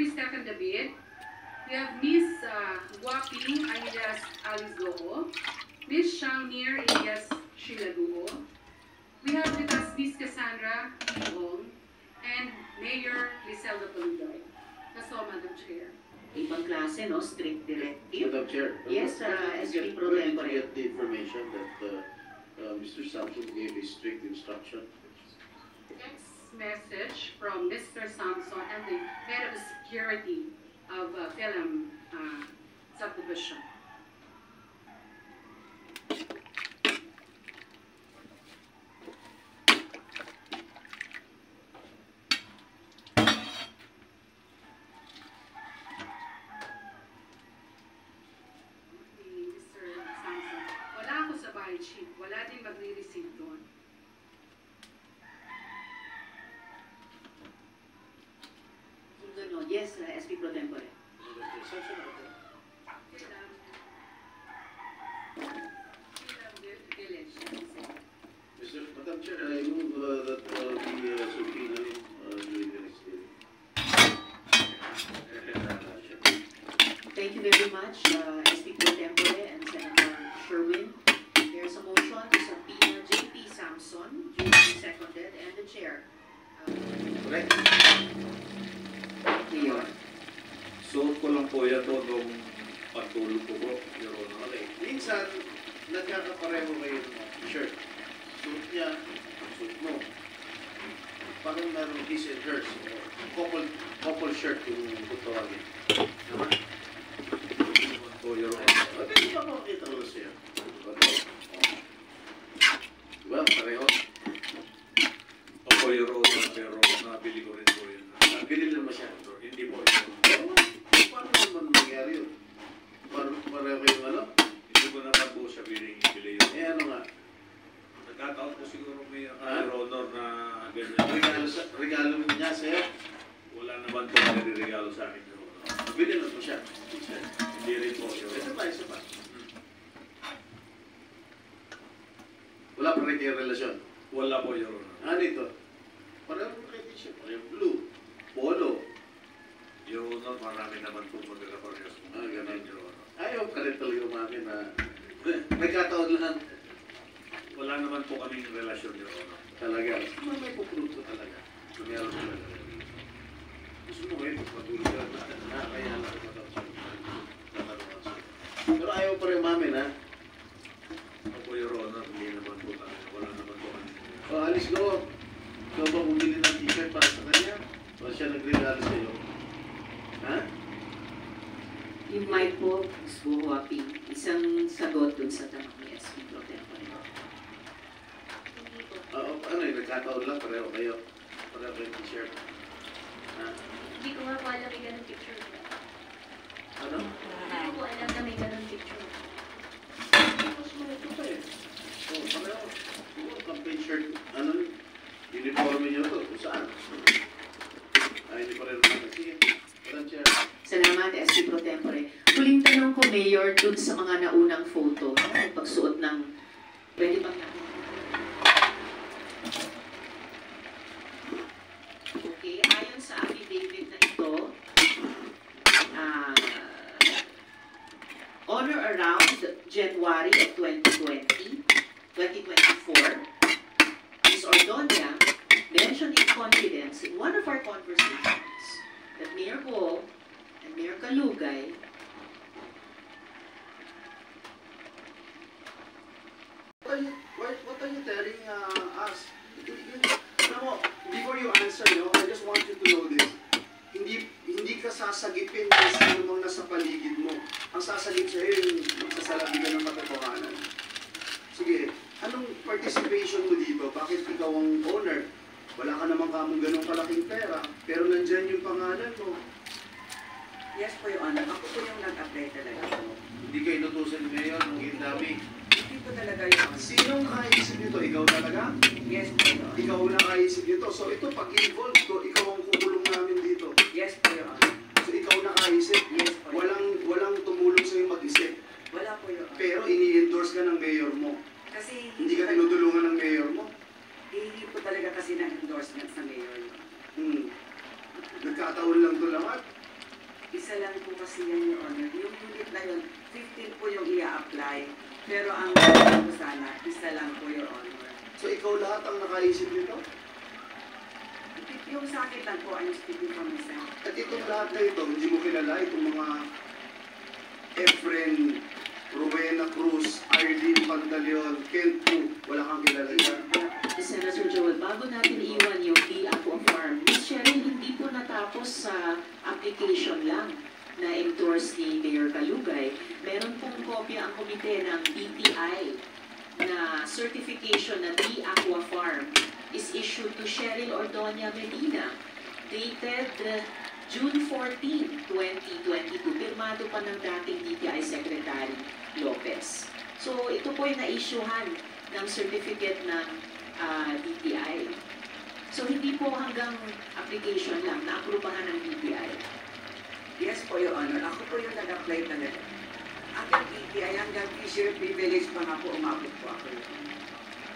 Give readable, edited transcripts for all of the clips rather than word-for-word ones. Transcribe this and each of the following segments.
Stephen David. We have Miss Guapi alias Alice Goho, Miss Shangmir alias Sheila Duho. We have with us Miss Cassandra Hong and Mayor Liselda Paludoy. That's all, Madam Chair. Ibang klase, no? Strict directive. Madam Chair, Yes, SP Pro where did Tempore. you get the information that Mr. Samson gave a strict instruction? Text message from Mr. Samson and the head of security of Film Subdivision. Mr. Samson, wala ako sa bahay chief. Wala din magre-receive doon. No, yes, SP Pro Tempore. Madam Chair, I move that the subpoena during the next hearing. Thank you very much, SP Pro Tempore and Senator Sherwin. There's a motion to subpoena JP Samson, duly seconded, and the chair. Correct. Mayor. Suot ko lang po yan to nung pagtulog ko po, Your Honor. Okay. Minsan, nagkakapareho kayo ng shirt. Suit niya, suit mo. Parang meron his and hers. Couple shirt yung tutawagin. Naman? Po, Your Honor. Hindi ba makakita ko siya? Diba? Pareho. Opo, Your Honor, pero nabili ko rin po yun. Nabili lang ba siya? Hindi po. Paano naman nangyari yun? Pareho kayong ano? Hindi ko naman po siya bili yun. Eh ano nga? Nagkataon po siguro may Your Honor na ganyan. Regalo niya sa'yo? Wala naman po nare-regalo sa akin, Your Honor. Nabili lang po siya. Hindi rin po, Your Honor. Isa pa. Wala pa rin kayong relasyon? Wala po, Your Honor. Ano ito? Pareho mo kayo t-shirt. Pareho blue. Polo. Your Honor, marami naman po magkakaparehas. Ganun. Your Honor. Ayaw ka rin talaga umamin na nagkataon lang. Wala naman po kaming relasyon, Your Honor. Talaga. May pupulo talaga. Meron talaga. Gusto mo kayo magpatuloy ka na kaya lang pero ayaw pa rin umamin, ha? Opo, Your Honor, hindi naman po kami. Wala naman po kami. O, alis ko. Ikaw ba bumili ng t-shirt para sa kanya? O siya nagregalo sa'yo? Ha? Yung mic po, Ms. Guapi, isang sagot dun sa tanong ni SP Pro Tempore. Ano yun? Nagkataon lang. Pareho kayo. Pareho kayong t-shirt. Ha? Hindi ko nga po alam may ganun picture. Ano? Hindi ko po alam na may ganun picture. Mas malito pa eh. O, pareho. Campaign shirt. Ano? Uniforme nyo to. Kung saan? Ay, hindi pa rin naman. Sige. Madam Chair. Salamat, SP Pro Tempore. Huling tanong ko, Mayor, dun sa mga naunang photo, pagsuot ng, pwede bang na? Okay, ayon sa affidavit na ito, on or around January of 2024, Ms. Ordonia mentioned in confidence in one of our conversations that Mayor Go and Mayor Kalugay What are you telling us? Alam mo, before you answer, no, I just want you to know this. Hindi ka sasagipin ng sino mang nasa paligid mo. Ang sasagip sa'yo yung magsasalabi ka ng katotohanan. Sige, anong participation mo dito? Bakit ikaw ang owner? Wala ka naman kamong ganong kalaking pera, pero nandyan yung pangalan mo. Yes po, Your Honor. Ako po yung nag-apply talaga po. Hindi kayo inutusan ni Mayor ng Gindami. Hindi po talaga, Your Honor. Sinong nakaisip nito? Ikaw talaga? Yes po, Your Honor. Ikaw ang nakaisip nito. So ito, pag involved ko, ikaw ang kukulong namin dito. Yes po, Your Honor. So ikaw nakaisip. Yes po. Walang tumulong sa'yo mag-isip. Wala po, Your Honor. Pero ini-endorse ka ng mayor mo. Kasi Hindi ka tinutulungan ng mayor mo. hindi po talaga kasi ng endorsement sa mayor. Nagkataon lang to lahat. kasi yan, Your Honor. Yung unit na yun, 15 po yung i-apply. Pero ang ko sana, isa lang po, Your Honor. So ikaw lahat ang nakaisip nito? Yung sa akin lang po, I'm speaking from myself. At itong lahat na ito, hindi mo kilala itong mga Efren, Rowena Cruz, Arlene Pantaleon, Kent Pu, wala kang kilala dyan. Senator Joel, bago natin iwan yung Aqua Farm, Ms. Cheryl, hindi po natapos sa application lang na endorse ni Mayor Kalugay. Meron pong kopya ang komite ng DTI na certification na Aqua Farm is issued to Cheryl Ordonia Medina, dated June 14, 2022. Pirmado pa ng dating DTI Secretary Lopez. So ito po yung na-issuehan ng certificate ng DTI. So hindi po hanggang application lang, na-aprobahan ng DTI. Yes po, Your Honor. Ako po yung nag-apply talaga. Hanggang DTI, hanggang fisher privilege pa nga po umabot po ako.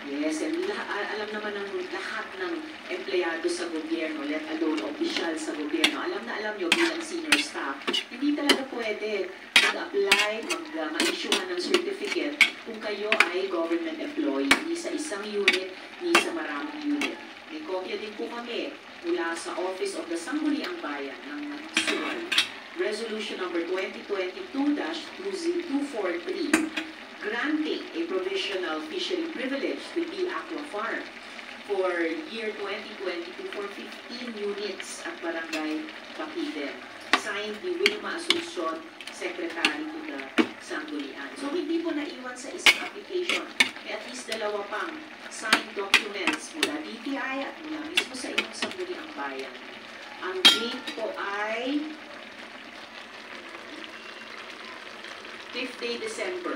Yes, and alam naman ng lahat ng empleyado sa gobyerno, let alone opisyal sa gobyerno, alam na alam nyo bilang senior staff, hindi talaga pwede mag-apply, ma-issuehan ng certificate kung kayo ay government employee, ni sa isang unit, ni sa maraming unit. May kopya din po kami mula sa Office of the Sangguniang Bayan ng Suwan, Resolution number 2022-243, granting a provisional fishery privilege to Aqua Farm for year 2022 for 15 units at Barangay Bakiden. Signed ni Wilma Asuncion, Secretary to the Sanggunian. So hindi po naiwan sa isang application. May at least dalawa pang signed documents mula DTI at mula mismo sa inyong Sangguniang Bayan. Ang date po ay 5th day December.